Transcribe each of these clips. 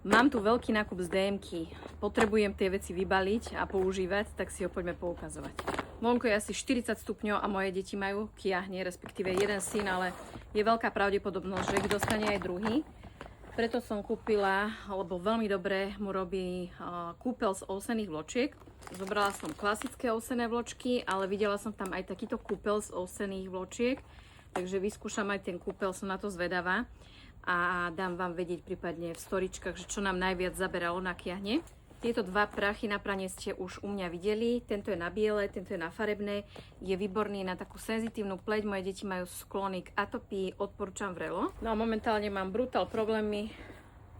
Mám tu veľký nákup z DM-ky. Potrebujem tie veci vybaliť a používať, tak si ho poďme poukazovať. Vonku je asi 40 stupňov a moje deti majú kiahne, respektíve jeden syn, ale je veľká pravdepodobnosť, že ich dostane aj druhý. Preto som kúpila, lebo veľmi dobre mu robí kúpeľ z ovsených vločiek. Zobrala som klasické ovsené vločky, ale videla som tam aj takýto kúpeľ z ovsených vločiek. Takže vyskúšam aj ten kúpeľ, som na to zvedavá. A dám vám vedieť prípadne v storičkách, že čo nám najviac zaberalo na kiahne. Tieto dva prachy na pranie ste už u mňa videli. Tento je na biele, tento je na farebné. Je výborný na takú senzitívnu pleť. Moje deti majú sklony k atopii, odporúčam vrelo. No a momentálne mám brutál problémy.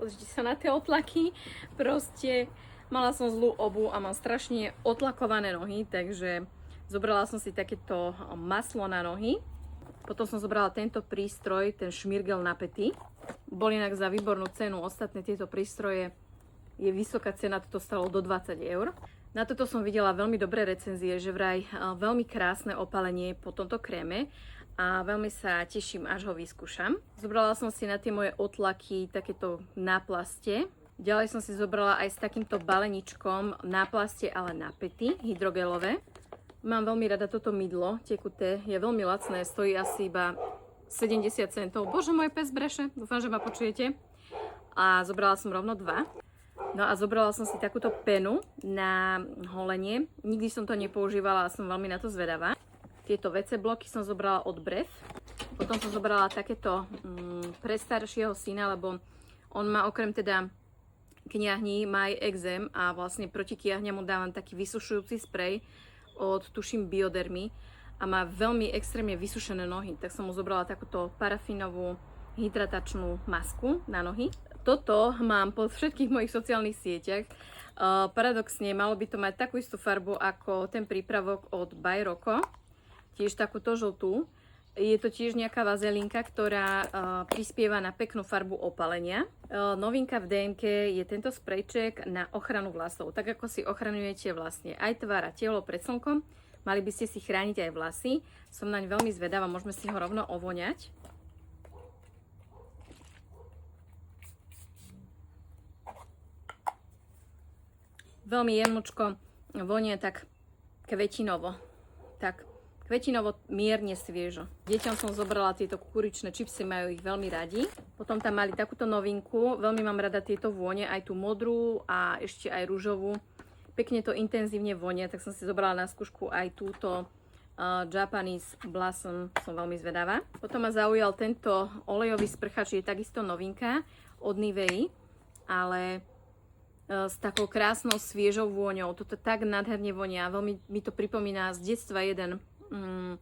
Pozrite sa na tie otlaky. Proste mala som zlú obu a mám strašne otlakované nohy, takže zobrala som si takéto maslo na nohy. Potom som zobrala tento prístroj, ten šmirgel na pety. Bol inak za výbornú cenu. Ostatné tieto prístroje je vysoká cena, toto stalo do 20 eur. Na toto som videla veľmi dobré recenzie, že vraj veľmi krásne opalenie po tomto kréme a veľmi sa teším, až ho vyskúšam. Zobrala som si na tie moje otlaky takéto náplaste. Ďalej som si zobrala aj s takýmto baleničkom náplaste, ale na pety, hydrogelové. Mám veľmi rada toto mydlo, tekuté, je veľmi lacné, stojí asi iba 70 centov. Bože, môj pes breše, dúfam, že ma počujete. A zobrala som rovno dva. No a zobrala som si takúto penu na holenie. Nikdy som to nepoužívala a som veľmi na to zvedavá. Tieto WC bloky som zobrala od Bref. Potom som zobrala takéto pre staršieho syna, lebo on má okrem teda kiahní, má aj exém a vlastne proti kiahňam mu dávam taký vysušujúci sprej od, tuším, Biodermy a má veľmi extrémne vysušené nohy, tak som mu zobrala takúto parafínovú hydratačnú masku na nohy. Toto mám po všetkých mojich sociálnych sieťach. Paradoxne malo by to mať takú istú farbu ako ten prípravok od By Rocco, tiež takúto žltú. Je to tiež nejaká vazelínka, ktorá prispieva na peknú farbu opalenia. Novinka v DMK je tento sprejček na ochranu vlasov. Tak ako si ochraňujete vlastne aj tvár a telo pred slnkom, mali by ste si chrániť aj vlasy. Som naň veľmi zvedavá, môžeme si ho rovno ovoňať. Veľmi jemnočko vonia tak kvetinovo. Tak kvetinovo mierne sviežo. Deťom som zobrala tieto kukuričné čipsy, majú ich veľmi radi. Potom tam mali takúto novinku, veľmi mám rada tieto vône, aj tú modrú a ešte aj rúžovú. Pekne to intenzívne vonia, tak som si zobrala na skúšku aj túto Japanese Blossom, som veľmi zvedavá. Potom ma zaujal tento olejový sprchač, je takisto novinka od Nivei, ale s takou krásnou sviežou vôňou. Toto tak nádherne vonia, veľmi mi to pripomína z detstva jeden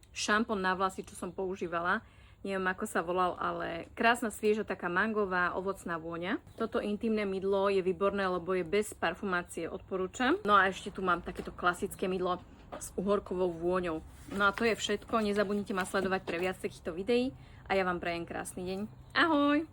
šampón na vlasy, čo som používala. Neviem, ako sa volal, ale krásna svieža, taká mangová, ovocná vôňa. Toto intimné mydlo je výborné, lebo je bez parfumácie, odporúčam. No a ešte tu mám takéto klasické mydlo s uhorkovou vôňou. No a to je všetko, nezabudnite ma sledovať pre viac takýchto videí a ja vám prajem krásny deň. Ahoj!